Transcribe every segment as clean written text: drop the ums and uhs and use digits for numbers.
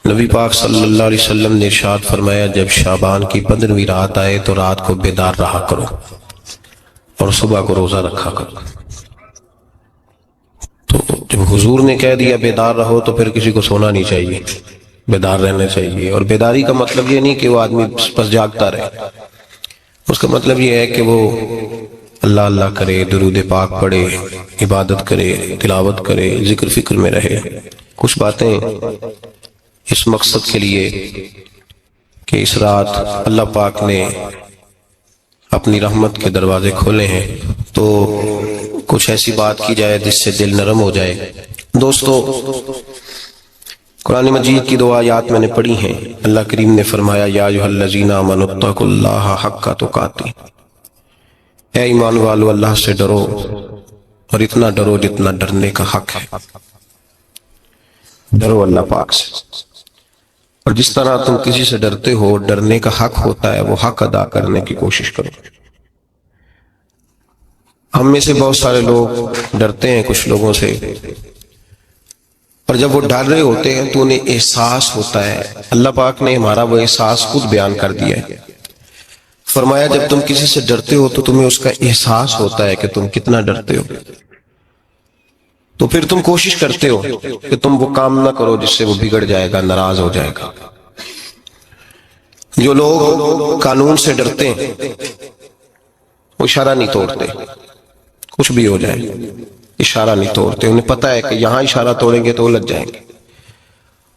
نبی پاک صلی اللہ علیہ وسلم نے ارشاد فرمایا، جب شعبان کی 15ویں رات آئے تو رات کو بیدار رہا کرو اور صبح کو روزہ رکھا کرو۔ تو جب حضور نے کہہ دیا بیدار رہو تو پھر کسی کو سونا نہیں چاہیے، بیدار رہنا چاہیے۔ اور بیداری کا مطلب یہ نہیں کہ وہ آدمی بس جاگتا رہے، اس کا مطلب یہ ہے کہ وہ اللہ اللہ کرے، درود پاک پڑھے، عبادت کرے، تلاوت کرے، ذکر فکر میں رہے۔ کچھ باتیں اس مقصد کے لیے کہ اس رات اللہ پاک نے اپنی رحمت کے دروازے کھولے ہیں، تو کچھ ایسی بات کی جائے جس سے دل نرم ہو جائے۔ دوستو، قرآن مجید کی 2 آیات میں نے پڑھی ہیں۔ اللہ کریم نے فرمایا، یا ایھا الذین آمنوا اتقوا اللہ حق تقاتہ، اے ایمان والو اللہ سے ڈرو اور اتنا ڈرو جتنا ڈرنے کا حق ہے۔ ڈرو اللہ پاک سے، اور جس طرح تم کسی سے ڈرتے ہو، ڈرنے کا حق ہوتا ہے، وہ حق ادا کرنے کی کوشش کرو۔ ہم میں سے بہت سارے لوگ ڈرتے ہیں کچھ لوگوں سے، اور جب وہ ڈر رہے ہوتے ہیں تو انہیں احساس ہوتا ہے۔ اللہ پاک نے ہمارا وہ احساس خود بیان کر دیا ہے۔ فرمایا، جب تم کسی سے ڈرتے ہو تو تمہیں اس کا احساس ہوتا ہے کہ تم کتنا ڈرتے ہو، تو پھر تم کوشش کرتے ہو کہ تم وہ کام نہ کرو جس سے وہ بگڑ جائے گا، ناراض ہو جائے گا۔ جو لوگ قانون سے ڈرتے ہیں وہ اشارہ نہیں توڑتے، کچھ بھی ہو جائے اشارہ نہیں توڑتے۔ انہیں پتہ ہے کہ یہاں اشارہ توڑیں گے تو الجھ جائیں گے،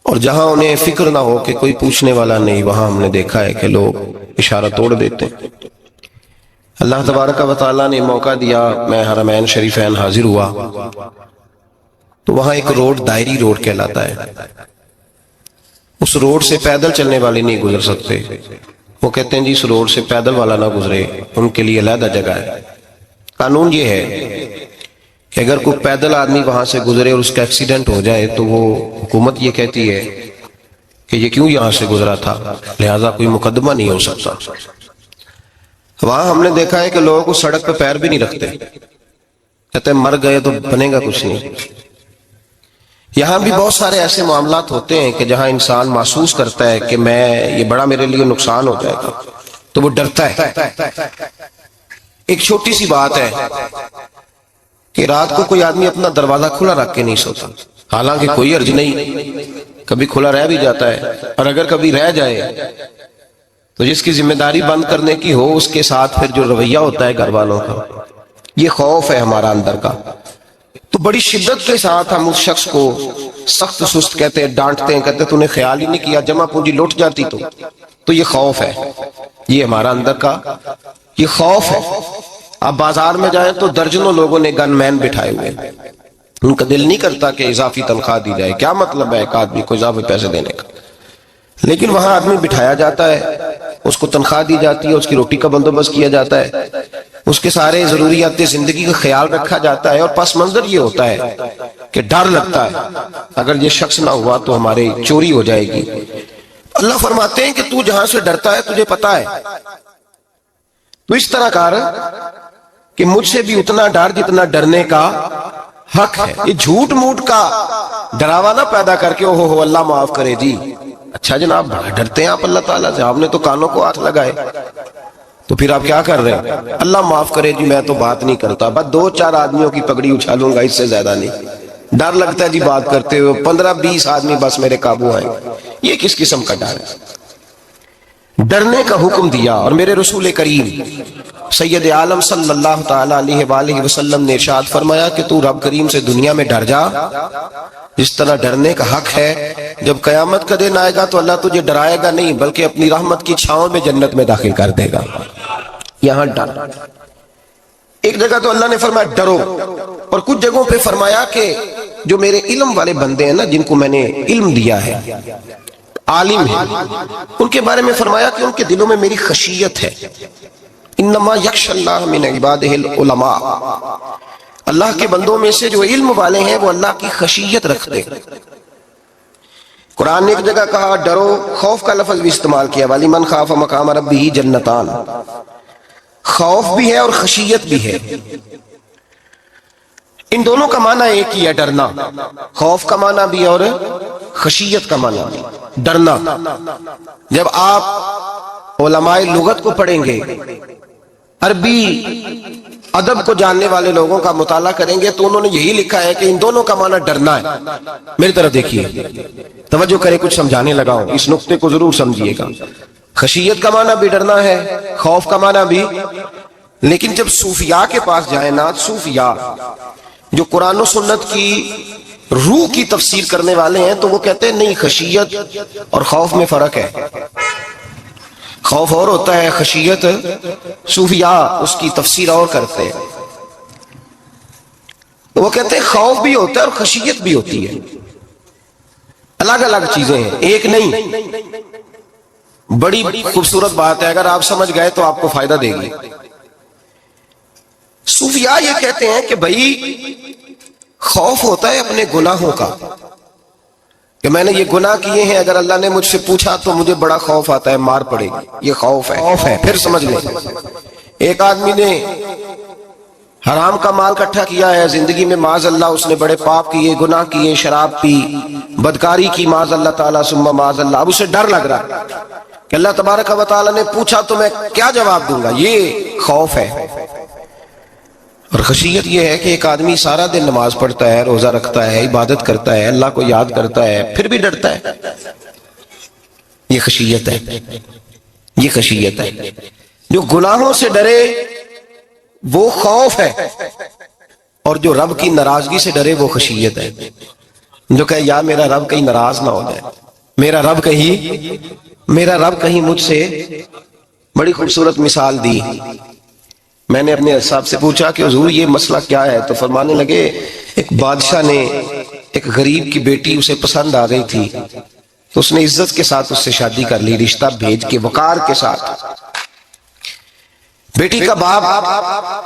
اور جہاں انہیں فکر نہ ہو کہ کوئی پوچھنے والا نہیں، وہاں ہم نے دیکھا ہے کہ لوگ اشارہ توڑ دیتے ہیں۔ اللہ تبارک و تعالیٰ نے موقع دیا، میں حرمین شریفین حاضر ہوا تو وہاں ایک روڈ دائری روڈ کہلاتا ہے۔ اس روڈ سے پیدل چلنے والے نہیں گزر سکتے۔ وہ کہتے ہیں جی اس روڈ سے پیدل والا نہ گزرے، ان کے لیے علیحدہ جگہ ہے۔ قانون یہ ہے کہ اگر کوئی پیدل آدمی وہاں سے گزرے اور اس کا ایکسیڈنٹ ہو جائے تو وہ حکومت یہ کہتی ہے کہ یہ کیوں یہاں سے گزرا تھا، لہٰذا کوئی مقدمہ نہیں ہو سکتا۔ وہاں ہم نے دیکھا ہے کہ لوگ اس سڑک پہ پیر بھی نہیں رکھتے، کہتے ہیں مر گئے تو بنے گا کچھ نہیں۔ یہاں بھی بہت سارے ایسے معاملات ہوتے ہیں کہ جہاں انسان محسوس کرتا ہے کہ یہ بڑا میرے لیے نقصان ہو جائے گا، تو وہ ڈرتا ہے۔ ایک چھوٹی سی بات ہے کہ رات کو کوئی آدمی اپنا دروازہ کھلا رکھ کے نہیں سوتا، حالانکہ کوئی عرض نہیں، کبھی کھلا رہ بھی جاتا ہے، اور اگر کبھی رہ جائے تو جس کی ذمہ داری بند کرنے کی ہو، اس کے ساتھ پھر جو رویہ ہوتا ہے گھر والوں کا، یہ خوف ہے ہمارا اندر کا، تو بڑی شدت کے ساتھ ہم اس شخص کو سخت سست کہتے ہیں، ڈانٹتے ہیں، کہتے ہیں تو نے خیال ہی نہیں کیا، جمع پونجی لٹ جاتی تو یہ خوف ہے، یہ ہمارا اندر کا یہ خوف ہے۔ آپ بازار میں جائیں تو درجنوں لوگوں نے گن مین بٹھائے ہوئے ہیں، ان کا دل نہیں کرتا کہ اضافی تنخواہ دی جائے، کیا مطلب ہے ایک آدمی کو اضافی پیسے دینے کا، لیکن وہاں آدمی بٹھایا جاتا ہے، اس کو تنخواہ دی جاتی ہے، اس کی روٹی کا بندوبست کیا جاتا ہے، اس کے سارے ضروریات زندگی کا خیال رکھا جاتا ہے، اور پس منظر یہ ہوتا ہے کہ ڈر لگتا ہے اگر یہ شخص نہ ہوا تو ہمارے چوری ہو جائے گی۔ اللہ فرماتے ہیں کہ تو جہاں سے ڈرتا ہے تجھے پتا ہے، تو اس طرح کر کہ مجھ سے بھی اتنا ڈر جتنا ڈرنے کا حق ہے۔ یہ جھوٹ موٹ کا ڈراوا نہ پیدا کر کے اوہ اللہ معاف کرے جی، اچھا جناب بڑا ڈرتے ہیں آپ اللہ تعالیٰ سے، آپ نے تو کانوں کو ہاتھ لگائے، تو پھر آپ کیا کر رہے ہیں؟ اللہ معاف کرے جی میں تو بات نہیں کرتا، بس 2-4 آدمیوں کی پگڑی اچھالوں گا، اس سے زیادہ نہیں۔ ڈر لگتا ہے جی بات کرتے ہوئے 15-20 آدمی بس میرے قابو آئیں، یہ کس قسم کا ڈر ہے؟ ڈرنے کا حکم دیا، اور میرے رسول کریم سید عالم صلی اللہ تعالی علیہ وآلہ وسلم نے ارشاد فرمایا کہ تو رب کریم سے دنیا میں ڈر جا جس طرح ڈرنے کا حق ہے، جب قیامت کا دن آئے گا تو اللہ تجھے ڈرائے گا نہیں بلکہ اپنی رحمت کی چھاؤں میں جنت میں داخل کر دے گا۔ یہاں ڈر، ایک جگہ تو اللہ نے فرمایا ڈرو، اور کچھ جگہوں پہ فرمایا کہ جو میرے علم والے بندے ہیں نا، جن کو میں نے علم دیا ہے، عالم ہیں، ان کے بارے میں فرمایا کہ ان کے دلوں میں میری خشیت ہے۔ انما یخشی اللہ من عبادہ العلماء، اللہ کے بندوں میں سے جو علم والے ہیں وہ اللہ کی خشیت رکھتے ہیں۔ قرآن نے ایک جگہ کہا ڈرو، خوف کا لفظ بھی استعمال کیا، وَلِمَنْ خَافَ مَقَامَ رَبِّهِ جَنَّتَانِ، خوف بھی ہے اور خشیت بھی ہے۔ ان دونوں کا معنی ایک ہی ہے، ڈرنا، خوف کا معنی بھی اور خشیت کا معنی بھی۔ ڈرنا. جب آپ علماء لغت کو پڑھیں گے، عربی ادب کو جاننے والے لوگوں کا مطالعہ کریں گے، تو انہوں نے یہی لکھا ہے کہ ان دونوں کا معنی ڈرنا ہے. میری طرف دیکھیے، توجہ کریں، کچھ سمجھانے لگا ہوں، اس نقطے کو ضرور سمجھیے گا. خشیت کا معنی بھی ڈرنا ہے، خوف کا معنی بھی. لیکن جب صوفیاء کے پاس جائیں نا، صوفیاء جو قرآن و سنت کی روح کی تفسیر کرنے والے ہیں، تو وہ کہتے ہیں نہیں، خشیت اور خوف میں فرق ہے. خوف اور ہوتا ہے، خشیت صوفیاء اس کی تفسیر اور کرتے ہیں. وہ کہتے ہیں خوف بھی ہوتا ہے اور خشیت بھی ہوتی ہے، الگ الگ چیزیں ہیں، ایک نہیں. بڑی خوبصورت بات ہے، اگر آپ سمجھ گئے تو آپ کو فائدہ دے گی. صوفیاء یہ کہتے ہیں کہ بھائی خوف ہوتا ہے اپنے گناہوں کا، کہ میں نے یہ گناہ کیے ہیں، اگر اللہ نے مجھ سے پوچھا تو مجھے بڑا خوف آتا ہے، مار پڑے گی. یہ خوف ہے. پھر سمجھ لیں، ایک آدمی نے حرام کا مال اکٹھا کیا ہے زندگی میں، معاذ اللہ اس نے بڑے پاپ کیے، گناہ کیے، شراب پی، بدکاری کی، معاذ اللہ تعالیٰ ثم معاذ اللہ. اب اسے ڈر لگ رہا کہ اللہ تبارک و تعالیٰ نے پوچھا تو میں کیا جواب دوں گا. یہ خوف ہے. اور خشیت یہ ہے کہ ایک آدمی سارا دن نماز پڑھتا ہے، روزہ رکھتا ہے، عبادت کرتا ہے، اللہ کو یاد کرتا ہے، پھر بھی ڈرتا ہے. یہ خشیت ہے. یہ خشیت ہے. جو گناہوں سے ڈرے وہ خوف ہے، اور جو رب کی ناراضگی سے ڈرے وہ خشیت ہے. جو کہے یا میرا رب کہیں ناراض نہ ہو جائے، میرا رب کہیں مجھ سے. بڑی خوبصورت مثال دی. میں نے اپنے صاحب سے پوچھا کہ حضور یہ مسئلہ کیا ہے، تو فرمانے لگے ایک بادشاہ نے ایک غریب کی بیٹی اسے پسند آ گئی تھی، تو اس نے عزت کے ساتھ اس سے شادی کر لی، رشتہ بھیج کے وقار کے ساتھ. بیٹی کا باپ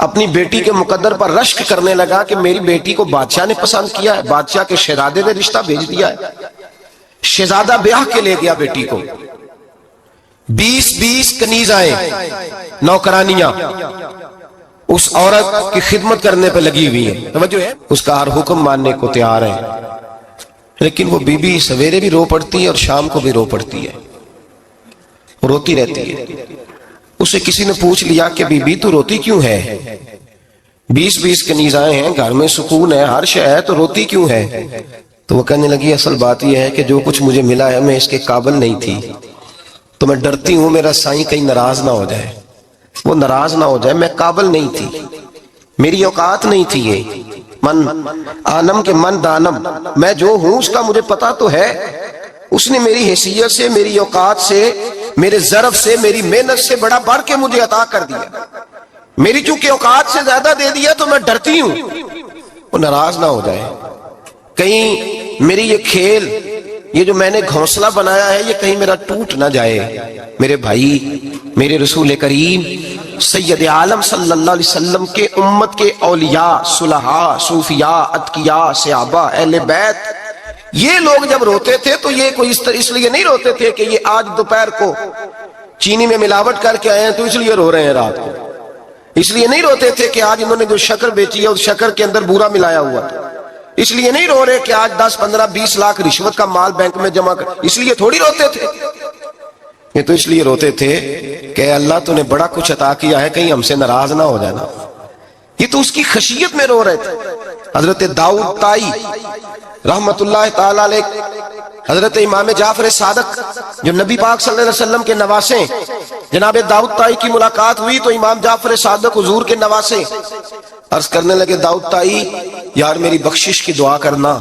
اپنی بیٹی کے مقدر پر رشک کرنے لگا کہ میری بیٹی کو بادشاہ نے پسند کیا ہے، بادشاہ کے شہزادے نے رشتہ بھیج دیا ہے. شہزادہ بیاہ کے لے گیا بیٹی کو. 20 کنیزائیں، نوکرانیاں اس عورت کی خدمت کرنے پہ لگی ہوئی ہیں، توجہ ہے، اس کا ہر حکم ماننے کو تیار ہے. لیکن وہ بی بی سویرے بھی رو پڑتی ہے اور شام کو بھی رو پڑتی ہے، روتی رہتی ہے. اسے کسی نے پوچھ لیا کہ بی بی تو روتی کیوں ہے؟ 20 کنیزائیں ہیں، گھر میں سکون ہے، ہر شے ہے، تو روتی کیوں ہے؟ تو وہ کہنے لگی اصل بات یہ ہے کہ جو کچھ مجھے ملا ہے میں اس کے قابل نہیں تھی، تو میں ڈرتی ہوں میرا سائیں کہیں ناراض نہ ہو جائے. وہ ناراض نہ ہو جائے، میں قابل نہیں تھی، میری اوقات نہیں تھی. یہ من آنم کے من دانم، میں جو ہوں اس کا مجھے پتا تو ہے. اس نے میری حیثیت سے، میری اوقات سے، میرے ظرف سے، میری محنت سے بڑا بڑھ کے مجھے عطا کر دیا. میری چونکہ اوقات سے زیادہ دے دیا تو میں ڈرتی ہوں وہ ناراض نہ ہو جائے، کہیں میری یہ کھیل، یہ جو میں نے گھونسلہ بنایا ہے، یہ کہیں میرا ٹوٹ نہ جائے. میرے بھائی، میرے رسول کریم سید عالم صلی اللہ علیہ وسلم کے امت کے اولیاء، صلحاء، صوفیاء، اتقیاء، صحابہ، اہل بیت، یہ لوگ جب روتے تھے تو یہ کوئی اس لیے نہیں روتے تھے کہ یہ آج دوپہر کو چینی میں ملاوٹ کر کے آئے ہیں تو اس لیے رو رہے ہیں رات کو. اس لیے نہیں روتے تھے کہ آج انہوں نے جو شکر بیچی ہے اس شکر کے اندر بورا ملایا ہوا تھا. اس لیے نہیں رو رہے کہ آج 10 15 20 لاکھ رشوت کا مال بینک میں جمع کر، اس لیے تھوڑی روتے تھے. یہ تو اس لیے روتے تھے کہ اللہ تو نے بڑا کچھ عطا کیا ہے، کہیں ہم سے ناراض نہ ہو جانا. یہ تو اس کی خشیت میں رو رہے تھے. حضرت داؤد طائی رحمت اللہ تعالی علیہ، حضرت امام جعفر صادق جو نبی پاک صلی اللہ علیہ وسلم کے نواسے، جناب داؤد طائی کی ملاقات ہوئی تو امام جعفر صادق حضور کے نواسے عرض کرنے لگے داؤد طائی یار میری بخشش کی دعا کرنا،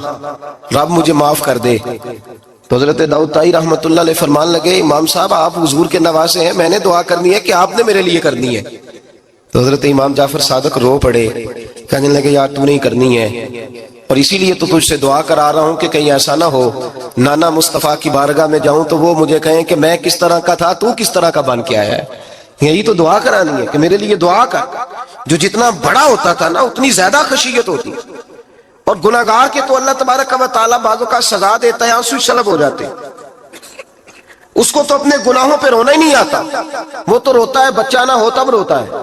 رب مجھے معاف کر دے. تو حضرت داؤد طائی رحمت اللہ علیہ فرمان لگے امام صاحب آپ حضور کے نواسے ہیں، میں نے دعا کرنی ہے کہ آپ نے میرے لیے کرنی ہے. تو حضرت امام جعفر صادق رو پڑے، کہنے لگے یار تو نہیں کرنی ہے، اور اسی لیے تو تجھ سے دعا کرا رہا ہوں کہ کہیں ایسا نہ ہو نانا مصطفیٰ کی بارگاہ میں جاؤں تو وہ مجھے کہیں کہ میں کس طرح کا تھا تو کس طرح کا بن کے آیا ہے. یہی تو دعا کرانی ہے کہ میرے لیے دعا کر. جو جتنا بڑا ہوتا تھا نا اتنی زیادہ خشیت ہوتی، اور گناہگار کے تو اللہ تبارک و تعالیٰ بعضوں کا سزا دیتا ہے، آنسو سلب ہو جاتے. اس کو تو اپنے گناہوں پہ رونا ہی نہیں آتا. وہ تو روتا ہے بچہ نہ ہو تب روتا ہے،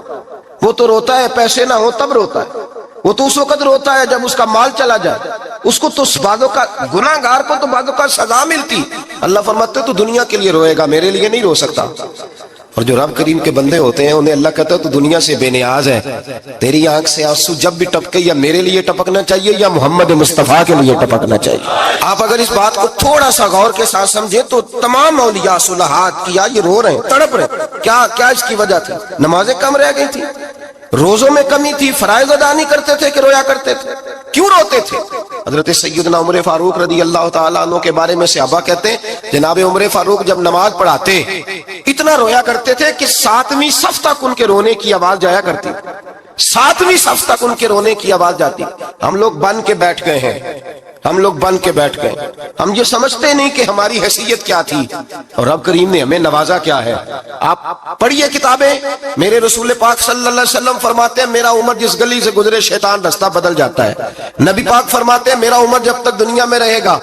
وہ تو روتا ہے پیسے نہ ہو تب روتا ہے، وہ تو اس وقت روتا ہے جب اس کا مال چلا جائے، اس کو تو بعضوں کا گناہگار کو تو بعضوں کا سزا ملتی. اللہ فرماتے تو دنیا کے لیے روئے گا، میرے لیے نہیں رو سکتا. اور جو رب کریم کے بندے ہوتے ہیں انہیں اللہ کہتا ہے تو دنیا سے بے نیاز ہے، تیری آنکھ سے آنسو جب بھی ٹپکے یا میرے لیے ٹپکنا چاہیے یا محمد مصطفیٰ کے لیے ٹپکنا چاہیے. آپ اگر اس بات کو تھوڑا سا غور کے ساتھ سمجھیں تو تمام اولیاء صلحات کیا یہ رو رہے ہیں، تڑپ رہے ہیں. کیا اس کی وجہ تھی؟ نمازیں کم رہ گئی تھی، روزوں میں کمی تھی، فرائض ادا نہیں کرتے تھے کہ رویا کرتے تھے؟ کیوں روتے تھے؟ حضرت سیدنا عمر فاروق رضی اللہ تعالیٰ عنہ کے بارے میں صحابہ کہتے ہیں جناب عمر فاروق جب نماز پڑھاتے اتنا رویا کرتے تھے کہ 7ویں صف تک ان کے رونے کی آواز جایا کرتی. 7ویں صف تک ان کے رونے کی آواز جاتی. ہم لوگ بن کے بیٹھ گئے ہیں، ہم لوگ بن کے بیٹھ گئے. ہم یہ سمجھتے نہیں کہ ہماری حیثیت کیا تھی اور رب کریم نے ہمیں نوازا کیا ہے. آپ پڑھیے کتابیں، میرے رسول پاک صلی اللہ علیہ وسلم فرماتے ہیں میرا عمر جس گلی سے گزرے شیطان رستہ بدل جاتا ہے. نبی پاک فرماتے ہیں میرا عمر جب تک دنیا میں رہے گا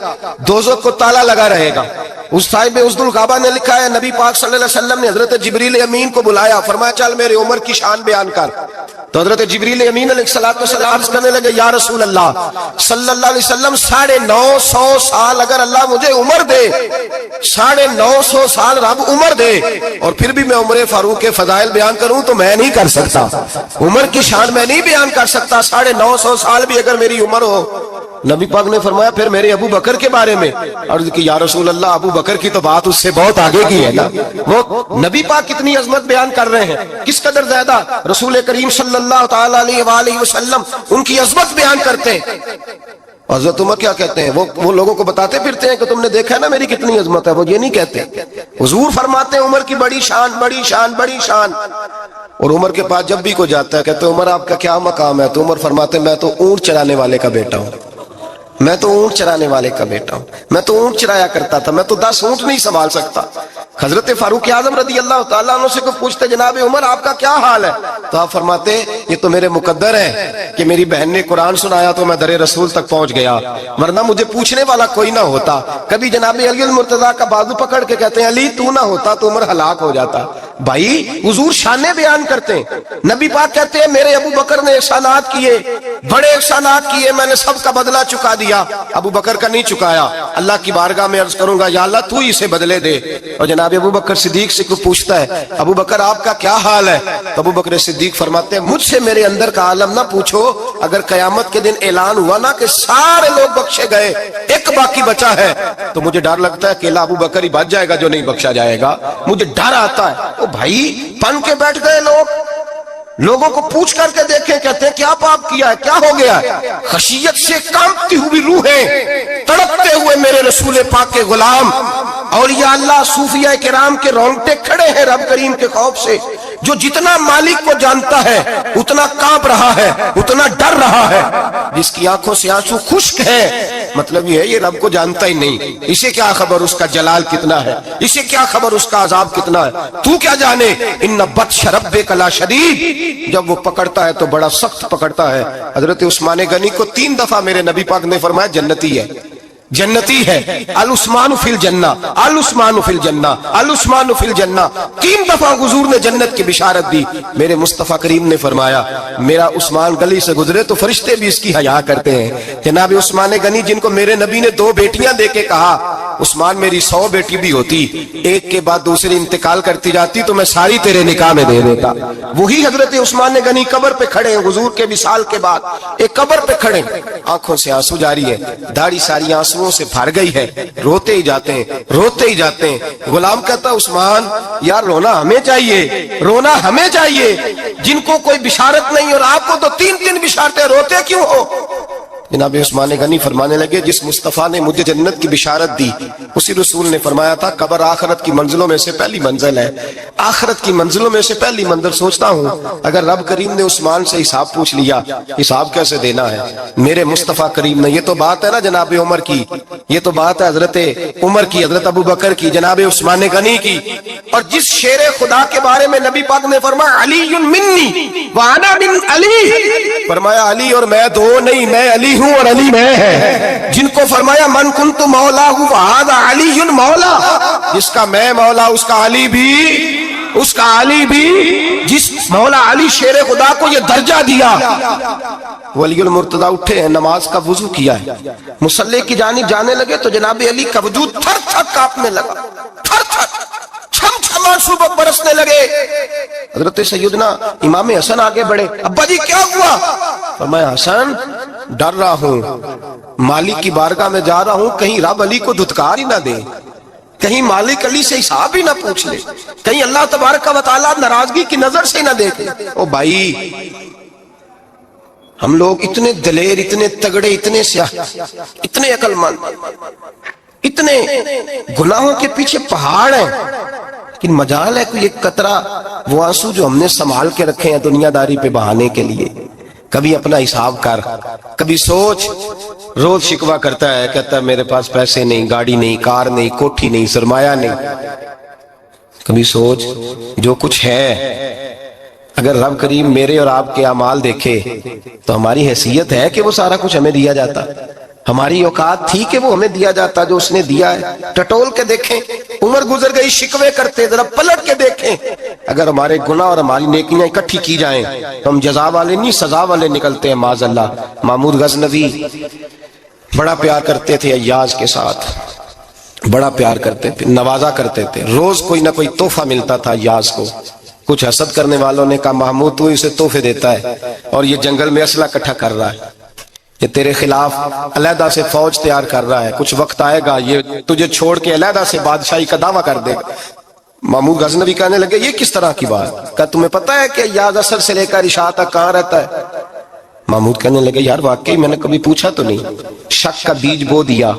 دوزخ کو تالا لگا رہے گا. اس صاحب عزد الغابہ نے لکھا ہے نبی پاک صلی اللہ علیہ وسلم نے حضرت جبریل امین کو بلایا، فرمایا چل میرے عمر کی شان بیان کر. تو حضرت جبریل امین علیہ السلام عرض کرنے لگے یا رسول اللہ صلی اللہ علیہ وسلم 950 سال اگر اللہ مجھے عمر دے، 950 سال رب عمر دے اور پھر بھی میں عمر فاروق کے فضائل بیان کروں تو میں نہیں کر سکتا. عمر کی شان میں نہیں بیان کر سکتا، 950 سال بھی اگر میری عمر ہو. نبی پاک نے فرمایا پھر میرے ابو بکر کے بارے میں. عرض کی یا رسول اللہ ابو بکر کی تو بات اس سے بہت آگے کی ہے نا. وہ نبی پاک کتنی عظمت بیان کر رہے ہیں، کس قدر زیادہ رسول کریم صلی اللہ تعالی علیہ وآلہ وسلم ان کی عظمت بیان کرتے ہیں. حضرت عمر کیا کہتے ہیں؟ وہ لوگوں کو بتاتے پھرتے ہیں کہ تم نے دیکھا ہے نا میری کتنی عظمت ہے. وہ یہ نہیں کہتے. حضور فرماتے ہیں عمر کی بڑی شان بڑی شان بڑی شان. اور عمر کے پاس جب بھی کوئی جاتا ہے کہتے ہیں عمر آپ کا کیا مقام ہے؟ تو عمر فرماتے ہیں میں تو اونٹ چرانے والے کا بیٹا ہوں، میں تو اونٹ چرانے والے کا بیٹا ہوں، میں تو اونٹ چرایا کرتا تھا، میں تو 10 اونٹ نہیں سنبھال سکتا. حضرت فاروق اعظم رضی اللہ تعالیٰ عنہ سے کو پوچھتے جناب عمر آپ کا کیا حال ہے؟ تو آپ فرماتے یہ تو میرے مقدر ہے کہ میری بہن نے قرآن سنایا تو میں در رسول تک پہنچ گیا، ورنہ مجھے پوچھنے والا کوئی نہ ہوتا. کبھی جناب علی المرتضیٰ کا بازو پکڑ کے کہتے ہیں علی تو نہ ہوتا تو عمر ہلاک ہو جاتا. بھائی حضور شانے بیان کرتے ہیں. نبی پاک کہتے ہیں میرے ابو بکر نے احسانات کیے، بڑے احسانات کیے، میں نے سب کا بدلہ چکا دیا. ابو بکر کا نہیں چکایا. اللہ کی بارگاہ میں عرض کروں گا یا اللہ تو ہی اسے بدلے دے. اور جناب ابو بکر صدیق سے کوئی پوچھتا ہے ابو بکر آپ کا کیا حال ہے؟ تو ابو بکر صدیق فرماتے ہیں مجھ سے میرے اندر کا عالم نہ پوچھو، اگر قیامت کے دن اعلان ہوا نا کہ سارے لوگ بخشے گئے ایک باقی بچا ہے تو مجھے ڈر لگتا ہے کہ ابو بکر ہی بچ جائے گا جو نہیں بخشا جائے گا. مجھے ڈر آتا ہے. او بھائی پن کے بیٹھ گئے لوگوں کو پوچھ کر کے دیکھیں، کہتے ہیں کیا پاپ کیا ہے، کیا ہو گیا ہے؟ خشیت سے کانپتی ہوئی روحیں، تڑپتے ہوئے میرے رسول پاک کے غلام اولیاء اللہ صوفیاء کرام کے رونگٹے کھڑے ہیں رب کریم کے خوف سے. جو جتنا مالک کو جانتا ہے اتنا کانپ رہا ہے، اتنا ڈر رہا ہے. جس کی آنکھوں سے آنسو خشک ہے مطلب یہ ہے یہ رب کو جانتا ہی نہیں. اسے کیا خبر اس کا جلال کتنا ہے، اسے کیا خبر اس کا عذاب کتنا ہے. تو کیا جانے ان بطش ربک لشدید، جب وہ پکڑتا ہے تو بڑا سخت پکڑتا ہے. حضرت عثمان غنی کو 3 دفعہ میرے نبی پاک نے فرمایا جنتی ہے، جنتی ہے. العثمان فی الجنہ، العثمان فی الجنہ، العثمان فی الجنہ. 3 دفعہ حضور نے جنت کی بشارت دی. میرے مصطفیٰ کریم نے فرمایا میرا عثمان گلی سے گزرے تو فرشتے بھی اس کی حیا کرتے ہیں. جناب عثمان غنی جن کو میرے نبی نے 2 بیٹیاں دے کے کہا عثمان میری 100 بیٹی بھی ہوتی، ایک کے بعد دوسری انتقال کرتی جاتی تو میں ساری تیرے نکاح میں دے دیتا. وہی حضرت عثمان غنی قبر پہ کھڑے ہیں حضور کے وصال کے بعد. ایک قبر پہ کھڑے، آنکھوں سے آنسو جاری ہے، داڑھی ساری آنسوؤں سے بھر گئی ہے، روتے ہی جاتے ہیں، روتے ہی جاتے ہیں. غلام کہتا عثمان یار رونا ہمیں چاہیے، رونا ہمیں چاہیے جن کو کوئی بشارت نہیں اور آپ کو تو 3 بشارتیں، روتے کیوں ہو؟ جناب عثمان غنی فرمانے لگے جس مصطفیٰ نے مجھے جنت کی بشارت دی اسی رسول نے فرمایا تھا قبر آخرت کی منزلوں میں سے پہلی منزل ہے، آخرت کی منزلوں میں سے پہلی منزل. سوچتا ہوں اگر رب کریم نے عثمان سے حساب پوچھ لیا حساب کیسے دینا ہے میرے مصطفیٰ کریم نے. یہ تو بات ہے نا جناب عمر کی، یہ تو بات ہے حضرت عمر کی، حضرت ابو بکر کی، جناب عثمان غنی کی. اور جس شیر خدا کے بارے میں نبی پاک نے فرمایا علی منی وانا من علی، فرمایا علی اور میں دو نہیں، میں علی ہوں اور علی میں ہے. جن کو فرمایا من کنت مولا ہوں وہذا علی مولا، جس کا میں مولا اس کا علی بھی اس کا علی بھی، جس مولا علی شیر خدا کو یہ درجہ دیا، ولی المرتضی اٹھے ہیں، نماز کا وضو کیا ہے، مصلی کی جانب جانے لگے تو جناب علی کا وجود تھر تھر کانپنے لگا، تھر تھر چھم چھم آنسو برسنے لگے۔ حضرت سیدنا امام حسن آگے بڑھے، ابا جی کیا ہوا؟ فرمایا حسن ڈر رہا ہوں، مالک کی بارگاہ میں جا رہا ہوں، کہیں رب علی کو دھتکار ہی نہ دے، کہیں مالک علی سے حساب ہی نہ پوچھ لے، کہیں اللہ تبارک و تعالیٰ ناراضگی کی نظر سے نہ دیکھے۔ او بھائی، ہم لوگ اتنے دلیر، اتنے تگڑے، اتنے سیاہ، اتنے عقل مند، اتنے گناہوں کے پیچھے پہاڑ ہیں، لیکن مجال ہے کوئی ایک قطرہ وہ آنسو جو ہم نے سنبھال کے رکھے ہیں دنیا داری پہ بہانے کے لیے۔ کبھی اپنا حساب کر، کبھی سوچ۔ روز شکوہ کرتا ہے، کہتا ہے میرے پاس پیسے نہیں، گاڑی نہیں، کار نہیں، کوٹھی نہیں، سرمایہ نہیں۔ کبھی سوچ جو کچھ ہے، اگر رب کریم میرے اور آپ کے اعمال دیکھے تو ہماری حیثیت ہے کہ وہ سارا کچھ ہمیں دیا جاتا، ہماری اوقات تھی کہ وہ ہمیں دیا جاتا جو اس نے دیا ہے۔ ٹٹول کے دیکھیں، عمر گزر گئی، شکوے کرتے، ذرا پلٹ کے دیکھیں، اگر ہمارے گناہ اور ہماری نیکیاں اکٹھی کی جائیں تو ہم جزا والے نہیں سزا والے نکلتے ہیں معاذ اللہ۔ محمود غزنوی بڑا پیار کرتے تھے ایاز کے ساتھ، بڑا پیار کرتے تھے، نوازا کرتے تھے، روز کوئی نہ کوئی تحفہ ملتا تھا ایاز کو۔ کچھ حسد کرنے والوں نے کہا محمود تو اسے تحفے دیتا ہے اور یہ جنگل میں اسلحہ اکٹھا کر رہا ہے، یہ تیرے خلاف علیحدہ سے فوج تیار کر رہا ہے، کچھ وقت آئے گا یہ تجھے چھوڑ کے علیحدہ سے بادشاہی کا دعویٰ کر دے گا۔ محمود غزنوی کہنے لگے یہ کس طرح کی بات؟ کہا تمہیں پتہ ہے کہ ایاز اثر سے لے کر عشاء تک کہاں رہتا ہے؟ محمود کہنے لگے یار واقعی میں نے کبھی پوچھا تو نہیں، شک کا بیج بو دیا،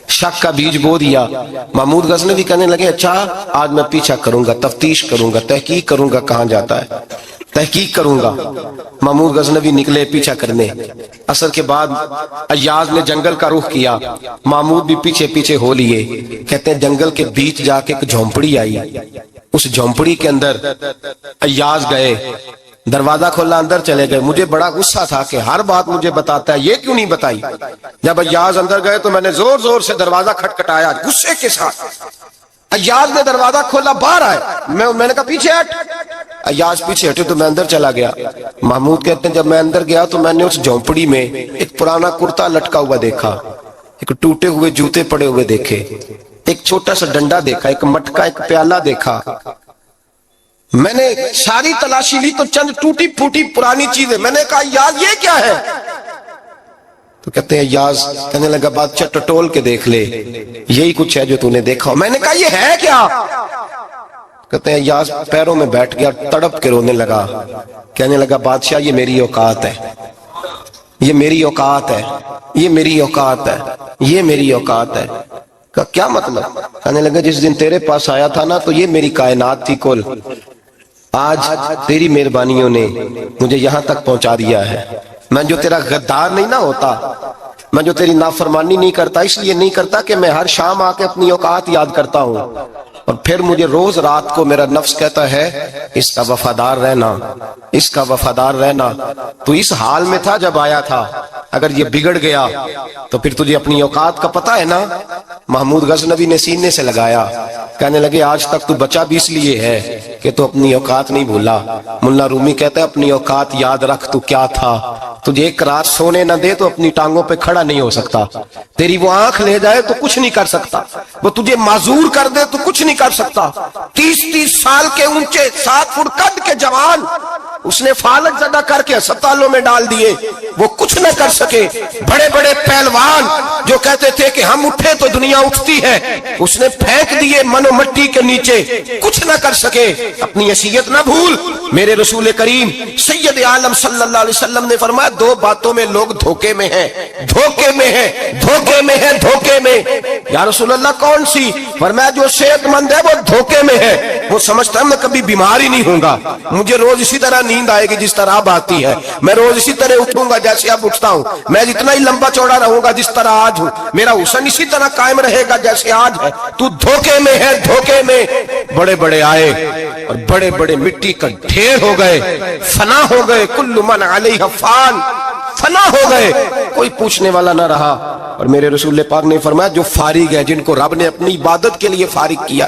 شک کا بیج بو دیا۔ محمود غزنوی کہنے لگے اچھا آج میں پیچھا کروں گا، تفتیش کروں گا، تحقیق کروں گا کہاں جاتا ہے، تحقیق کروں گا۔ محمود غزنوی نکلے پیچھا کرنے، عصر کے بعد ایاز نے جنگل کا رخ کیا، محمود بھی پیچھے پیچھے ہو لیے۔ کہتے ہیں جنگل کے بیچ جا کے ایک جھونپڑی آئی، اس جھونپڑی کے اندر ایاز گئے، دروازہ کھولا، اندر چلے گئے۔ مجھے بڑا غصہ تھا کہ ہر بات مجھے بتاتا ہے، یہ کیوں نہیں بتائی؟ جب ایاز اندر گئے تو میں نے زور زور سے دروازہ کھٹکھٹایا غصے کے ساتھ۔ ایاز نے دروازہ کھولا، باہر آئے، میں نے کہا پیچھے ہٹ۔ ایاز پیچھے ہٹے تو میں اندر چلا گیا۔ محمود کہتے ہیں جب میں اندر گیا تو میں نے اس جھونپڑی میں ایک پرانا کرتا لٹکا ہوا دیکھا، ایک ٹوٹے ہوئے جوتے پڑے ہوئے دیکھے، ایک چھوٹا سا ڈنڈا دیکھا، ایک مٹکا، ایک پیالہ دیکھا۔ میں نے ساری تلاشی لی تو چند ٹوٹی پھوٹی پرانی چیزیں، میں نے کہا ایاز یہ کیا ہے؟ تو کہتے ہیں ایاز کہنے لگا بادشاہ ٹٹول کے دیکھ لے، یہی کچھ ہے جو تو نے دیکھا۔ میں نے کہا یہ ہے کیا؟ کہتے ہیں ایاز پیروں میں بیٹھ گیا، تڑپ کے رونے لگا، کہنے لگا بادشاہ یہ میری اوقات ہے، یہ میری اوقات ہے، یہ میری اوقات ہے، یہ میری اوقات ہے۔ کہا کیا مطلب؟ کہنے لگا جس دن تیرے پاس آیا تھا نا تو یہ میری کائنات تھی کل، آج تیری مہربانیوں نے مجھے یہاں تک پہنچا دیا ہے۔ میں جو تیرا غدار نہیں نہ ہوتا، میں جو تیری نافرمانی نہیں کرتا، اس لیے نہیں کرتا کہ میں ہر شام آ کے اپنی اوقات یاد کرتا ہوں، اور پھر مجھے روز رات کو میرا نفس کہتا ہے اس کا وفادار رہنا، اس کا وفادار رہنا۔ تو اس حال میں تھا جب آیا تھا، اگر یہ بگڑ گیا تو پھر تجھے اپنی اوقات کا پتہ ہے نا۔ محمود غزنوی نے سینے سے لگایا، کہنے لگے آج تک تو بچا بھی اس لیے ہے کہ تو اپنی اوقات نہیں بھولا۔ ملا رومی کہتا ہے اپنی اوقات یاد رکھ، تو کیا تھا؟ تجھے ایک رات سونے نہ دے تو اپنی ٹانگوں پہ کھڑا نہیں ہو سکتا، تیری وہ آنکھ لے جائے تو کچھ نہیں کر سکتا، وہ تجھے معذور کر دے تو کچھ نہیں کر سکتا۔ 30 سال کے اونچے 7 فٹ قد کے جوان اس نے فالج زدہ کر کے ہسپتالوں میں ڈال دیے، وہ کچھ نہ کر سکے۔ بڑے بڑے پہلوان جو کہتے تھے کہ ہم اٹھے تو دنیا اٹھتی ہے، اس نے پھینک دیے من و مٹی کے نیچے، کچھ نہ کر سکے۔ اپنی حیثیت نہ بھول۔ میرے رسول کریم سید عالم صلی اللہ علیہ وسلم نے فرمایا 2 باتوں میں لوگ دھوکے میں ہیں، دھوکے میں ہیں، دھوکے میں ہیں، دھوکے میں۔ یا رسول اللہ کون سی؟ فرمایا جو صحت مند ہے وہ دھوکے میں ہے، وہ سمجھتا ہے میں کبھی بیمار ہی نہیں ہوں گا، مجھے روز اسی طرح نیند آئے گی جس طرح اب آتی ہے، میں روز اسی طرح اٹھوں گا جیسے اب اٹھتا ہوں، میں اتنا ہی لمبا چوڑا رہوں گا جس طرح آج ہوں، میرا حسن اسی طرح قائم رہے گا جیسے آج ہے۔ تو دھوکے میں ہے، دھوکے میں۔ بڑے بڑے آئے اور بڑے بڑے مٹی کا ڈھیر ہو گئے، فنا ہو گئے، کل من علیہ فان، فنا ہو گئے، کوئی پوچھنے والا نہ رہا۔ اور میرے رسول پاک نے فرمایا جو فارغ ہے، جن کو رب نے اپنی عبادت کے لیے فارغ کیا،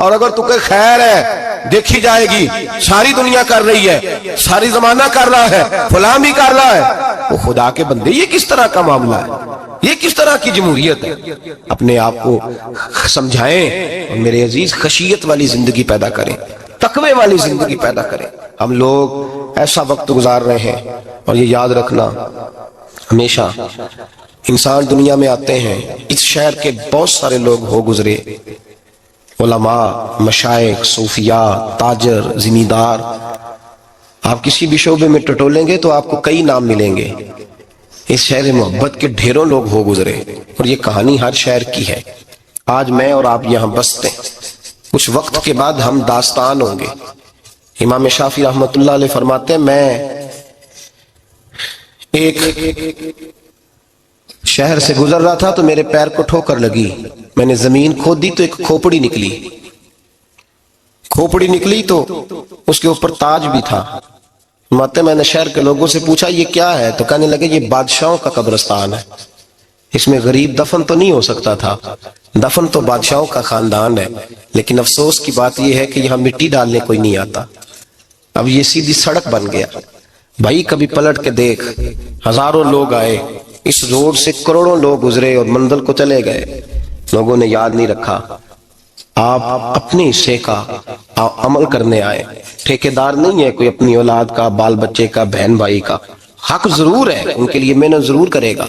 اور اگر تو کہ خیر ہے دیکھی جائے گی، ساری دنیا کر رہی ہے، ساری زمانہ کر رہا ہے، فلاں بھی کر رہا ہے، وہ خدا کے بندے یہ کس طرح کا معاملہ ہے؟ یہ کس طرح کی جمہوریت ہے؟ اپنے آپ کو سمجھائیں اور میرے عزیز خشیت والی زندگی پیدا کریں، تقوی والی زندگی پیدا کریں۔ ہم لوگ ایسا وقت گزار رہے ہیں، اور یہ یاد رکھنا ہمیشہ انسان دنیا میں آتے ہیں، اس شہر کے بہت سارے لوگ ہو گزرے، علماء، مشائخ، صوفیاء، تاجر، زمیندار، آپ کسی بھی شعبے میں ٹٹولیں گے تو آپ کو کئی نام ملیں گے۔ اس شہر محبت کے ڈھیروں لوگ ہو گزرے، اور یہ کہانی ہر شہر کی ہے۔ آج میں اور آپ یہاں بستے ہیں، کچھ وقت کے بعد ہم داستان ہوں گے۔ امام شافعی رحمۃ اللہ علیہ فرماتے ہیں، میں ایک شہر سے گزر رہا تھا تو میرے پیر کو ٹھوکر لگی، میں نے زمین کھودی تو ایک کھوپڑی نکلی، کھوپڑی نکلی تو اس کے اوپر تاج بھی تھا۔ میں نے شہر کے لوگوں سے پوچھا یہ کیا ہے؟ تو کہنے لگے یہ بادشاہوں کا قبرستان ہے، اس میں غریب دفن تو نہیں ہو سکتا تھا، دفن تو بادشاہوں کا خاندان ہے، لیکن افسوس کی بات یہ ہے کہ یہاں مٹی ڈالنے کوئی نہیں آتا۔ اب یہ سیدھی سڑک بن گیا۔ بھائی کبھی پلٹ کے دیکھ، ہزاروں لوگ آئے، اس روڈ سے کروڑوں لوگ گزرے اور منزل کو چلے گئے، لوگوں نے یاد نہیں رکھا۔ آپ اپنے حصے کا عمل کرنے آئے، ٹھیکیدار نہیں ہے کوئی اپنی اولاد کا، بال بچے کا، بہن بھائی کا۔ حق ضرور ہے، ان کے لیے محنت ضرور کرے گا،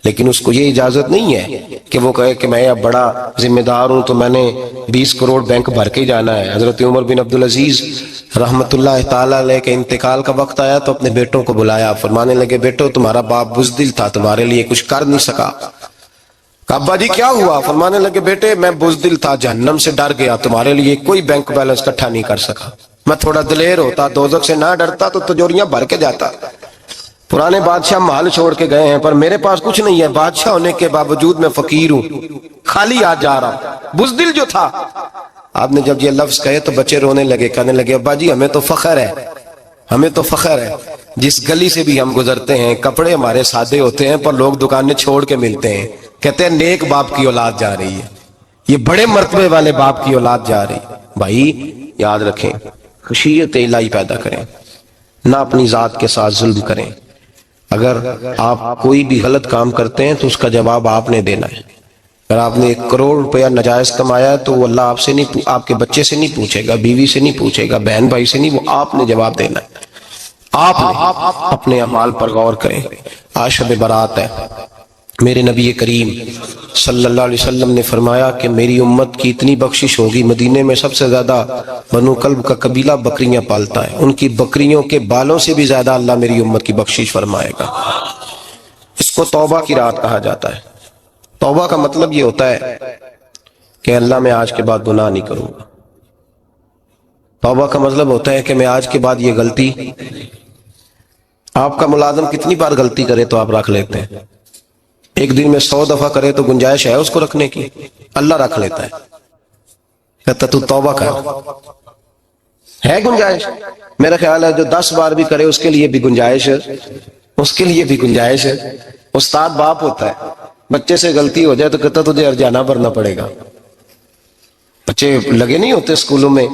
لیکن اس کو یہ اجازت نہیں ہے کہ وہ کہے کہ میں اب بڑا ذمہ دار ہوں تو میں نے 20 کروڑ بینک بھر کے جانا ہے۔ حضرت عمر بن عبدالعزیز رحمت اللہ تعالیٰ علیہ کے انتقال کا وقت آیا تو اپنے بیٹوں کو بلایا، فرمانے لگے بیٹو تمہارا باپ بزدل تھا، تمہارے لیے کچھ کر نہیں سکا۔ ابا جی کیا ہوا؟ فرمانے لگے بیٹے میں بزدل تھا، جہنم سے ڈر گیا، تمہارے لیے کوئی بینک بیلنس اکٹھا نہیں کر سکا۔ میں تھوڑا دلیر ہوتا، دوزخ سے نہ ڈرتا تو تجوریاں بھر کے جاتا۔ پرانے بادشاہ محل چھوڑ کے گئے ہیں، پر میرے پاس کچھ نہیں ہے، بادشاہ ہونے کے باوجود میں فقیر ہوں، خالی ہاتھ جا رہا ہوں۔ بزدل جو تھا، آپ نے جب یہ لفظ کہے تو بچے رونے لگے، کہنے لگے ابا جی ہمیں تو فخر ہے، ہمیں تو فخر ہے، جس گلی سے بھی ہم گزرتے ہیں کپڑے ہمارے سادے ہوتے ہیں پر لوگ دکانیں چھوڑ کے ملتے ہیں، کہتے ہیں نیک باپ کی اولاد جا رہی ہے، یہ بڑے مرتبے والے باپ کی اولاد جا رہی ہے۔ بھائی یاد رکھیں، خشیت الہی پیدا کریں، نہ اپنی ذات کے ساتھ ظلم کریں۔ اگر آپ کوئی بھی غلط کام کرتے ہیں تو اس کا جواب آپ نے دینا ہے۔ اگر آپ نے 1 کروڑ روپیہ ناجائز کمایا ہے تو وہ اللہ آپ سے نہیں، آپ کے بچے سے نہیں پوچھے گا، بیوی سے نہیں پوچھے گا، بہن بھائی سے نہیں، وہ آپ نے جواب دینا ہے۔ آپ اپنے اعمال پر غور کریں۔ آج شب برات ہے، میرے نبی کریم صلی اللہ علیہ وسلم نے فرمایا کہ میری امت کی اتنی بخشش ہوگی، مدینے میں سب سے زیادہ بنو کلب کا قبیلہ بکریاں پالتا ہے، ان کی بکریوں کے بالوں سے بھی زیادہ اللہ میری امت کی بخشش فرمائے گا۔ اس کو توبہ کی رات کہا جاتا ہے۔ توبہ کا مطلب یہ ہوتا ہے کہ اللہ میں آج کے بعد گناہ نہیں کروں گا۔ توبہ کا مطلب ہوتا ہے کہ میں آج کے بعد یہ غلطی، آپ کا ملازم کتنی بار غلطی کرے تو آپ رکھ لیتے ہیں؟ ایک دن میں 100 دفعہ کرے تو گنجائش ہے اس کو رکھنے کی؟ اللہ رکھ لیتا ہے، کہتا تو توبہ کر، ہے گنجائش؟ میرا خیال ہے جو 10 بار بھی کرے اس کے لیے بھی گنجائش ہے، اس کے لیے بھی گنجائش ہے۔ استاد باپ ہوتا ہے، بچے سے غلطی ہو جائے تو کہتا تجھے ارجانہ بھرنا پڑے گا۔ بچے لگے نہیں ہوتے اسکولوں میں،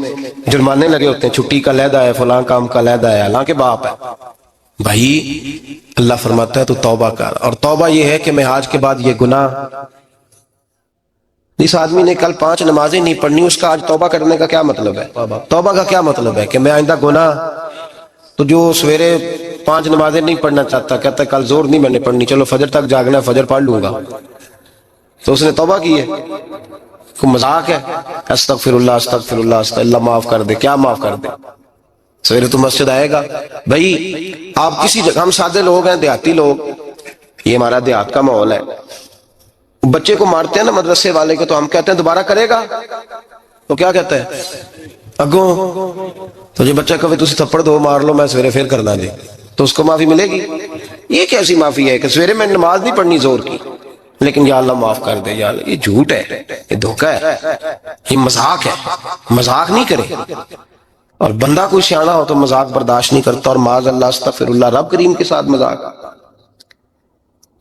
جرمانے لگے ہوتے ہیں، چھٹی کا علیحدہ ہے، فلاں کام کا علیحدہ ہے، حالانکہ باپ ہے۔ بھائی اللہ فرماتا ہے تو توبہ کر، اور توبہ یہ ہے کہ میں آج کے بعد یہ گناہ، جس آدمی نے کل 5 نمازیں نہیں پڑھنی اس کا آج توبہ کرنے کا کیا مطلب ہے؟ توبہ کا کیا مطلب ہے کہ میں آئندہ گناہ، تو جو سویرے 5 نمازیں نہیں پڑھنا چاہتا کہتا ہے کل زور نہیں میں نے پڑھنی، چلو فجر تک جاگنا ہے فجر پڑھ لوں گا، تو اس نے توبہ کی ہے؟ کوئی مذاق ہے؟ استغفر اللہ استغفر اللہ استغفر اللہ، معاف کر دے، کیا معاف کر دے؟ سویرے تو مسجد آئے گا۔ بھائی آپ کسی جگہ، ہم سادے لوگ ہیں، دیہاتی لوگ، یہ ہمارا دیہات کا ماحول ہے، بچے کو مارتے ہیں نا مدرسے والے کے تو ہم کہتے ہیں دوبارہ کرے گا، تو کیا کہتا ہے اگوں تو جو بچہ کہے تسی تھپڑ دو مار لو میں سویرے پھر کرنا جی، تو اس کو معافی ملے گی؟ یہ کیسی معافی ہے کہ سویرے میں نماز نہیں پڑھنی زور کی لیکن یا اللہ معاف کر دے؟ یا اللہ، یہ جھوٹ ہے، یہ دھوکہ ہے، یہ مذاق ہے، مذاق نہیں کرے۔ اور بندہ کوئی سیاںا ہو تو مذاق برداشت نہیں کرتا، اور معاذ اللہ استغفر اللہ، رب کریم کے ساتھ مذاق۔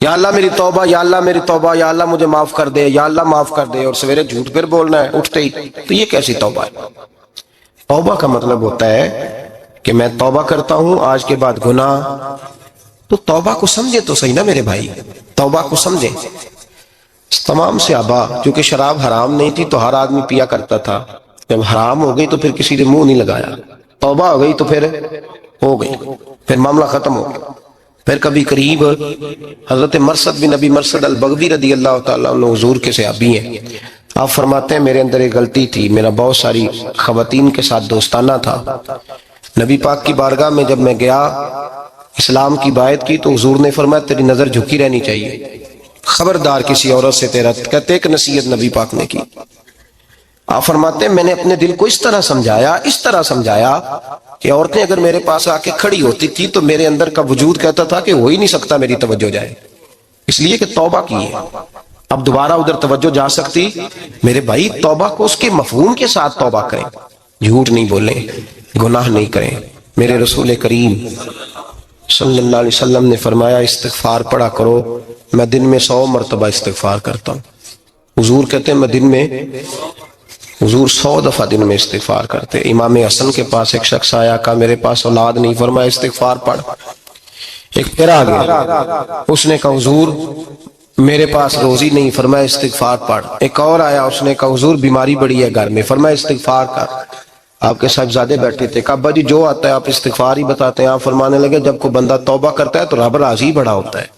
یا اللہ میری توبہ، یا اللہ میری توبہ، یا اللہ مجھے معاف کر دے، یا اللہ معاف کر دے، اور سویرے جھوٹ پھر بولنا ہے اٹھتے ہی، تو یہ کیسی توبہ ہے؟ توبہ کا مطلب ہوتا ہے کہ میں توبہ کرتا ہوں آج کے بعد گناہ، تو توبہ کو سمجھے تو صحیح نا میرے بھائی، توبہ کو سمجھے۔ تمام صحابہ، چونکہ شراب حرام نہیں تھی تو ہر آدمی پیا کرتا تھا، جب حرام ہو گئی تو پھر کسی نے منہ نہیں لگایا، توبہ ہو گئی تو پھر ہو گئی، پھر معاملہ ختم ہو گیا۔ پھر کبھی قریب حضرت مرثد بن نبی مرثد البغوی رضی اللہ تعالیٰ عنہ حضور کے صحابی ہیں، آپ فرماتے ہیں میرے اندر ایک غلطی تھی، میرا بہت ساری خواتین کے ساتھ دوستانہ تھا، نبی پاک کی بارگاہ میں جب میں گیا اسلام کی بائعت کی تو حضور نے فرمایا تیری نظر جھکی رہنی چاہیے، خبردار کسی عورت سے تیرا، کہتے ایک نصیحت نبی پاک نے کی۔ آپ فرماتے ہیں میں نے اپنے دل کو اس طرح سمجھایا کہ عورتیں اگر میرے پاس آ کے کھڑی ہوتی تھی تو میرے اندر کا وجود کہتا تھا کہ ہو ہی نہیں سکتا میری توجہ جائے، اس لیے کہ توبہ کی ہے، اب دوبارہ ادھر توجہ جا سکتی؟ میرے بھائی توبہ کو اس کے مفہوم کے ساتھ توبہ کریں، جھوٹ نہیں بولیں، گناہ نہیں کریں۔ میرے رسول کریم صلی اللہ علیہ وسلم نے فرمایا استغفار پڑھا کرو، میں دن میں 100 مرتبہ استغفار کرتا ہوں۔ حضور کہتے ہیں میں دن میں، حضور 100 دفعہ دن میں استغفار کرتے۔ امام حسن کے پاس ایک شخص آیا، کہا میرے پاس اولاد نہیں، فرمایا استغفار پڑھ۔ ایک پھر آ گیا، اس نے کہا حضور میرے پاس روزی نہیں، فرمایا استغفار پڑھ۔ ایک اور آیا، اس نے کہا حضور بیماری بڑی ہے گھر میں، فرمایا استغفار کر۔ آپ کے صاحبزادے بیٹھے تھے، کہا ابا جی جو آتا ہے آپ استغفار ہی بتاتے ہیں۔ آپ فرمانے لگے جب کوئی بندہ توبہ کرتا ہے تو رب راضی بڑا ہوتا ہے۔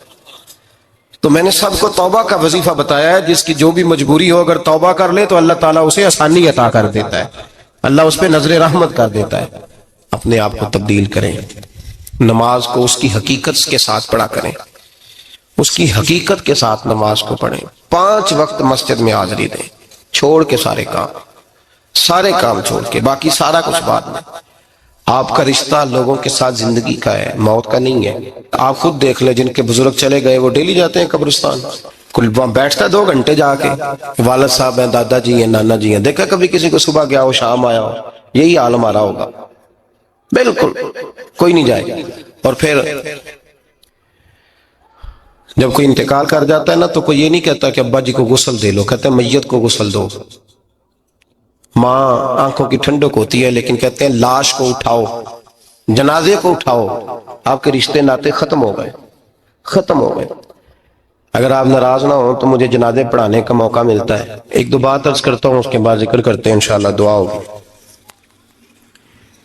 تو میں نے سب کو توبہ کا وظیفہ بتایا ہے، جس کی جو بھی مجبوری ہو اگر توبہ کر لے تو اللہ تعالیٰ اسے آسانی عطا کر دیتا ہے، اللہ اس پہ نظر رحمت کر دیتا ہے۔ اپنے آپ کو تبدیل کریں، نماز کو اس کی حقیقت کے ساتھ پڑھا کریں، اس کی حقیقت کے ساتھ نماز کو پڑھیں، 5 وقت مسجد میں حاضری دیں، چھوڑ کے سارے کام چھوڑ کے، باقی سارا کچھ بعد میں۔ آپ کا رشتہ لوگوں کے ساتھ زندگی کا ہے، موت کا نہیں ہے۔ آپ خود دیکھ لیں جن کے بزرگ چلے گئے وہ ڈیلی جاتے ہیں قبرستان، کل بیٹھتا ہے 2 گھنٹے جا کے، والد صاحب ہیں، دادا جی ہیں، نانا جی ہیں، دیکھا کبھی کسی کو صبح گیا ہو شام آیا ہو؟ یہی حال ہمارا ہوگا، بالکل کوئی نہیں جائے۔ اور پھر جب کوئی انتقال کر جاتا ہے نا تو کوئی یہ نہیں کہتا کہ ابا جی کو غسل دے لو، کہتے ہیں میت کو غسل دو۔ ماں آنکھوں کی ٹھنڈک ہوتی ہے لیکن کہتے ہیں لاش کو اٹھاؤ، جنازے کو اٹھاؤ۔ آپ کے رشتے ناطے ختم ہو گئے۔ اگر آپ ناراض نہ ہوں تو مجھے جنازے پڑھانے کا موقع ملتا ہے، 1-2 بات عرض کرتا ہوں، اس کے بعد ذکر کرتے ہیں، انشاءاللہ دعا ہوگی۔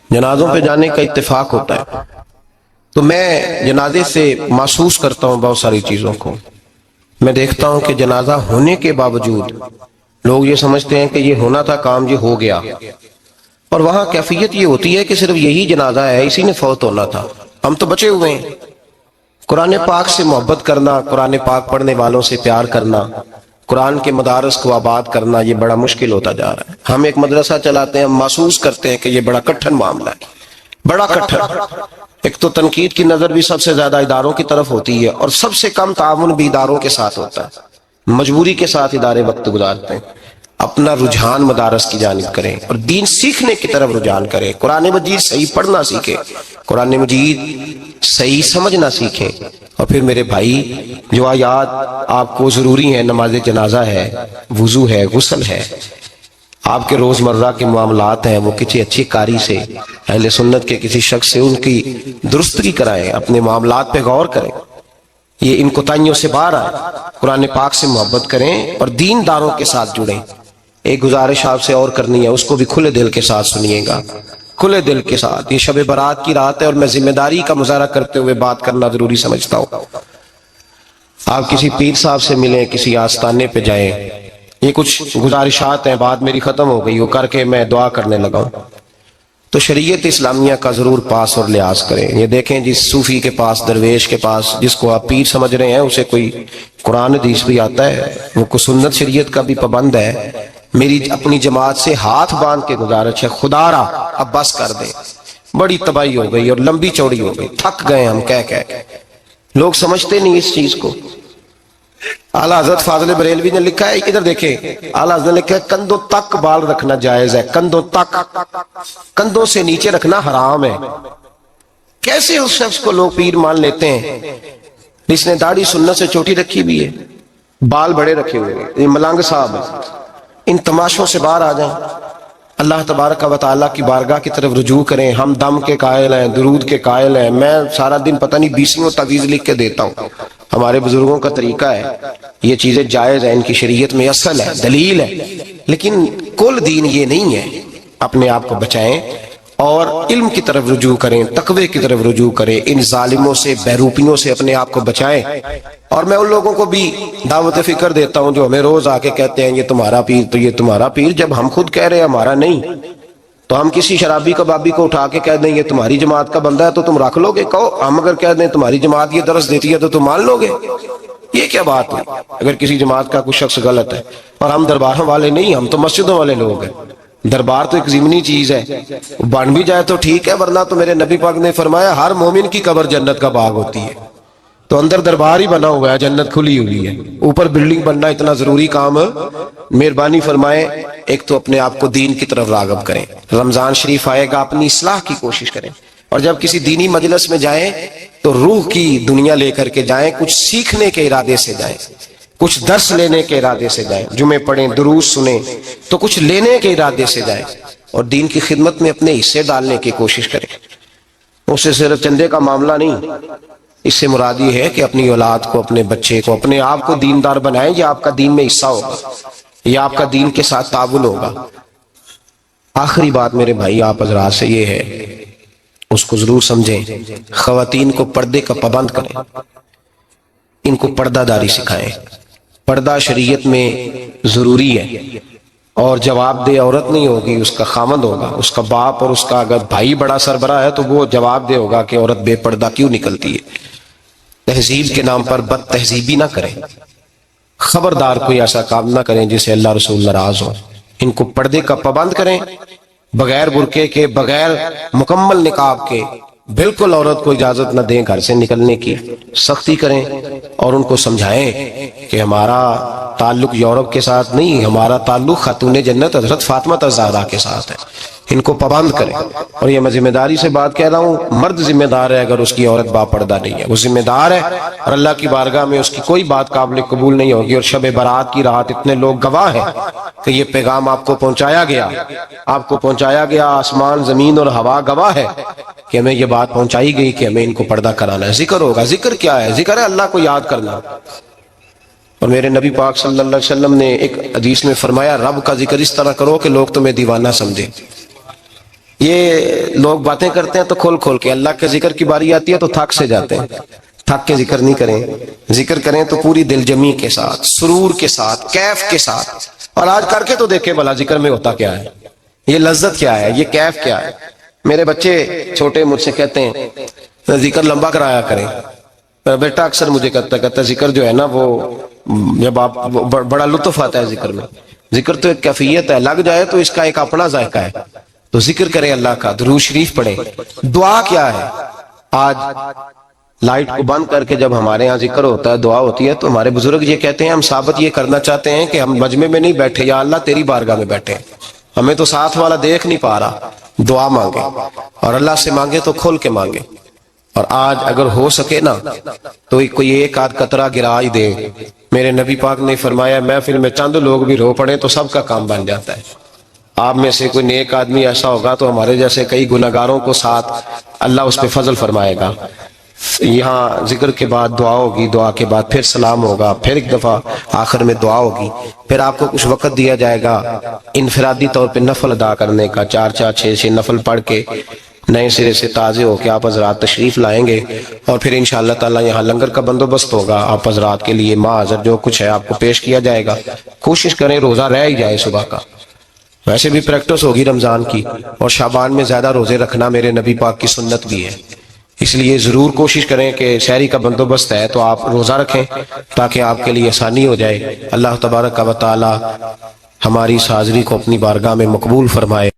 جنازوں پہ جانے کا اتفاق ہوتا ہے تو میں جنازے سے محسوس کرتا ہوں بہت ساری چیزوں کو۔ میں دیکھتا ہوں کہ جنازہ ہونے کے باوجود لوگ یہ سمجھتے ہیں کہ یہ ہونا تھا کام، یہ ہو گیا، اور وہاں کیفیت یہ ہوتی ہے کہ صرف یہی جنازہ ہے، اسی نے فوت ہونا تھا، ہم تو بچے ہوئے ہیں۔ قرآن پاک سے محبت کرنا، قرآن پاک پڑھنے والوں سے پیار کرنا، قرآن کے مدارس کو آباد کرنا، یہ بڑا مشکل ہوتا جا رہا ہے۔ ہم ایک مدرسہ چلاتے ہیں، ہم محسوس کرتے ہیں کہ یہ بڑا کٹھن معاملہ ہے، بڑا کٹھن۔ ایک تو تنقید کی نظر بھی سب سے زیادہ اداروں کی طرف ہوتی ہے، اور سب سے کم تعاون بھی اداروں کے ساتھ ہوتا ہے، مجبوری کے ساتھ ادارے وقت گزارتے ہیں۔ اپنا رجحان مدارس کی جانب کریں اور دین سیکھنے کی طرف رجحان کریں، قرآن مجید صحیح پڑھنا سیکھیں، قرآن مجید صحیح سمجھنا سیکھیں۔ اور پھر میرے بھائی جو آیات آپ کو ضروری ہیں، نماز جنازہ ہے، وضو ہے، غسل ہے، آپ کے روزمرہ کے معاملات ہیں، وہ کسی اچھی قاری سے، اہل سنت کے کسی شخص سے ان کی درستگی کرائیں، اپنے معاملات پہ غور کریں، یہ ان کوتاہیوں سے باہر آئیں، قرآن پاک سے محبت کریں اور دین داروں کے ساتھ جڑیں۔ ایک گزارش آپ سے اور کرنی ہے، اس کو بھی کھلے دل کے ساتھ سنیے گا، کھلے دل کے ساتھ۔ یہ شب برات کی رات ہے اور میں ذمہ داری کا مظاہرہ کرتے ہوئے بات کرنا ضروری سمجھتا ہوں۔ آپ کسی پیر صاحب سے ملیں، کسی آستانے پہ جائیں، یہ کچھ گزارشات ہیں، بات میری ختم ہو گئی وہ کر کے میں دعا کرنے لگا ہوں، تو شریعت اسلامیہ کا ضرور پاس اور لحاظ کریں۔ یہ دیکھیں جس صوفی کے پاس، درویش کے پاس، جس کو آپ پیر سمجھ رہے ہیں، اسے کوئی قرآن حدیث بھی آتا ہے، وہ کو سنت شریعت کا بھی پابند ہے۔ میری اپنی جماعت سے ہاتھ باندھ کے گزارش ہے، خدا را اب بس کر دیں، بڑی تباہی ہو گئی اور لمبی چوڑی ہو گئی، تھک گئے ہم کہہ کے۔ لوگ سمجھتے نہیں اس چیز کو۔ اعلیٰ حضرت فاضل بریلوی نے لکھا ہے، ادھر دیکھیں، اعلیٰ حضرت نے لکھا ہے کندھوں تک بال رکھنا جائز ہے، کندھوں تک، کندھوں سے نیچے رکھنا حرام ہے۔ کیسے اس شخص کو لوگ پیر مان لیتے ہیں؟ جس نے داڑھی سنت سے چھوٹی رکھی بھی ہے، بال بڑے رکھے ہوئے ہیں، یہ ملنگ صاحب ہیں، ان تماشوں سے باہر آ جائیں، اللہ تبارک و تعالیٰ کی بارگاہ کی طرف رجوع کریں۔ ہم دم کے قائل ہیں، درود کے قائل ہیں، میں سارا دن پتہ نہیں 20 تعویذ لکھ کے دیتا ہوں، ہمارے بزرگوں کا طریقہ ہے، یہ چیزیں جائز ہیں، ان کی شریعت میں اصل ہے، دلیل ہے، لیکن کل دین یہ نہیں ہے۔ اپنے آپ کو بچائیں اور علم کی طرف رجوع کریں، تقوی کی طرف رجوع کریں، ان ظالموں سے، بہروپیوں سے اپنے آپ کو بچائیں۔ اور میں ان لوگوں کو بھی دعوت فکر دیتا ہوں جو ہمیں روز آ کے کہتے ہیں یہ تمہارا پیر، تو یہ تمہارا پیر، جب ہم خود کہہ رہے ہیں ہمارا نہیں، تو ہم کسی شرابی کبابی کو اٹھا کے کہہ دیں یہ تمہاری جماعت کا بندہ ہے تو تم رکھ لو گے؟ کہو ہم اگر کہہ دیں تمہاری جماعت یہ درس دیتی ہے تو تم مان لو گے؟ یہ کیا بات ہے؟ اگر کسی جماعت کا کوئی شخص غلط ہے، اور ہم درباروں والے نہیں، ہم تو مسجدوں والے لوگ ہیں، دربار تو ایک ضمنی چیز ہے، بن بھی جائے تو ٹھیک ہے، ورنہ تو میرے نبی پاک نے فرمایا ہر مومن کی قبر جنت کا باغ ہوتی ہے، تو اندر دربار ہی بنا ہوا ہے، جنت کھلی ہوئی ہے، اوپر بلڈنگ بننا اتنا ضروری کام ہے؟ مہربانی فرمائیں ایک تو اپنے آپ کو دین کی طرف راغب کریں، رمضان شریف آئے گا، اپنی اصلاح کی کوشش کریں، اور جب کسی دینی مجلس میں جائیں تو روح کی دنیا لے کر کے جائیں، کچھ سیکھنے کے ارادے سے جائیں، کچھ درس لینے کے ارادے سے جائیں، جمعے پڑھیں، دروس سنیں، تو کچھ لینے کے ارادے سے جائیں، اور دین کی خدمت میں اپنے حصے ڈالنے کی کوشش کریں۔ اس سے صرف چندے کا معاملہ نہیں، اس سے مراد یہ ہے کہ اپنی اولاد کو، اپنے بچے کو، اپنے آپ کو دیندار بنائیں، یہ آپ کا دین میں حصہ ہوگا، یہ آپ کا دین کے ساتھ تعاون ہوگا۔ آخری بات میرے بھائی آپ حضرات سے یہ ہے، اس کو ضرور سمجھیں، خواتین کو پردے کا پابند کریں، ان کو پردہ داری سکھائیں، پردہ شریعت میں ضروری ہے، اور جواب دہ عورت نہیں ہوگی، اس کا خامند ہوگا، اس کا باپ، اور اس کا اگر بھائی بڑا سربراہ ہے تو وہ جواب دہ ہوگا کہ عورت بے پردہ کیوں نکلتی ہے۔ تہذیب کے نام پر بد تہذیبی نہ کریں، خبردار کوئی ایسا کام نہ کریں جس سے اللہ رسول ناراض ہو، ان کو پردے کا پابند کریں، بغیر برقعے کے، بغیر مکمل نقاب کے، بالکل عورت کو اجازت نہ دیں گھر سے نکلنے کی، سختی کریں، اور ان کو سمجھائیں کہ ہمارا تعلق یورپ کے ساتھ نہیں، ہمارا تعلق خاتون جنت حضرت فاطمہ الزہرا کے ساتھ ہے، ان کو پابند کریں۔ اور یہ میں ذمہ داری سے بات کہہ رہا ہوں، مرد ذمہ دار ہے اگر اس کی عورت باپردہ نہیں ہے، وہ ذمہ دار ہے، اور اللہ کی بارگاہ میں اس کی کوئی بات قابل قبول نہیں ہوگی۔ اور شب برات کی رات اتنے لوگ گواہ ہیں کہ یہ پیغام آپ کو پہنچایا گیا، آپ کو پہنچایا گیا، آسمان زمین اور ہوا گواہ ہے کہ ہمیں یہ بات پہنچائی گئی کہ ہمیں ان کو پردہ کرانا ہے۔ ذکر ہوگا، ذکر کیا ہے؟ ذکر ہے اللہ کو یاد کرنا۔ اور میرے نبی پاک صلی اللہ علیہ وسلم نے ایک حدیث میں فرمایا رب کا ذکر اس طرح کرو کہ لوگ تمہیں دیوانہ سمجھیں۔ یہ لوگ باتیں کرتے ہیں تو کھول کھول کے، اللہ کے ذکر کی باری آتی ہے تو تھک سے جاتے ہیں، تھک کے ذکر نہیں کریں، ذکر کریں تو پوری دل جمی کے ساتھ، سرور کے ساتھ، کیف کے ساتھ۔ اور آج کر کے تو دیکھیں بھلا ذکر میں ہوتا کیا ہے، یہ لذت کیا ہے، یہ کیف کیا ہے۔ میرے بچے چھوٹے مجھ سے کہتے ہیں ذکر لمبا کرایا کریں، بیٹا اکثر مجھے کہتا ہے ذکر جو ہے نا وہ جب آپ بڑا لطف آتا ہے ذکر میں، ذکر تو ایک کیفیت ہے، لگ جائے تو اس کا ایک اپنا ذائقہ ہے، تو ذکر کریں اللہ کا، درود شریف پڑھیں۔ دعا کیا ہے؟ آج لائٹ کو بند کر کے جب ہمارے ہاں ذکر ہوتا ہے، دعا ہوتی ہے، تو ہمارے بزرگ یہ کہتے ہیں ہم ثابت یہ کرنا چاہتے ہیں کہ ہم مجمع میں نہیں بیٹھے، یا اللہ تیری بارگاہ میں بیٹھے، ہمیں تو ساتھ والا دیکھ نہیں پا رہا۔ دعا مانگے، اور اللہ سے مانگے تو کھول کے مانگے، اور آج اگر ہو سکے نا تو کوئی ایک آدھ قطرہ گرا ہی دے۔ میرے نبی پاک نے فرمایا محفل میں چند لوگ بھی رو پڑے تو سب کا کام بن جاتا ہے۔ آپ میں سے کوئی نیک آدمی ایسا ہوگا تو ہمارے جیسے کئی گناہگاروں کو ساتھ اللہ اس پہ فضل فرمائے گا۔ یہاں ذکر کے بعد دعا ہوگی، دعا کے بعد پھر سلام ہوگا، پھر ایک دفعہ آخر میں دعا ہوگی، پھر آپ کو کچھ وقت دیا جائے گا انفرادی طور پہ نفل ادا کرنے کا، 4 6 نفل پڑھ کے نئے سرے سے تازے ہو کے آپ حضرات تشریف لائیں گے، اور پھر انشاءاللہ تعالی یہاں لنگر کا بندوبست ہوگا، آپ حضرات کے لیے ماں حضر جو کچھ ہے آپ کو پیش کیا جائے گا۔ کوشش کریں روزہ رہ ہی جائے صبح کا، ویسے بھی پریکٹس ہوگی رمضان کی، اور شعبان میں زیادہ روزے رکھنا میرے نبی پاک کی سنت بھی ہے، اس لیے ضرور کوشش کریں کہ سحری کا بندوبست ہے تو آپ روزہ رکھیں تاکہ آپ کے لیے آسانی ہو جائے۔ اللہ تبارک و تعالی ہماری اس حاضری کو اپنی بارگاہ میں مقبول فرمائے۔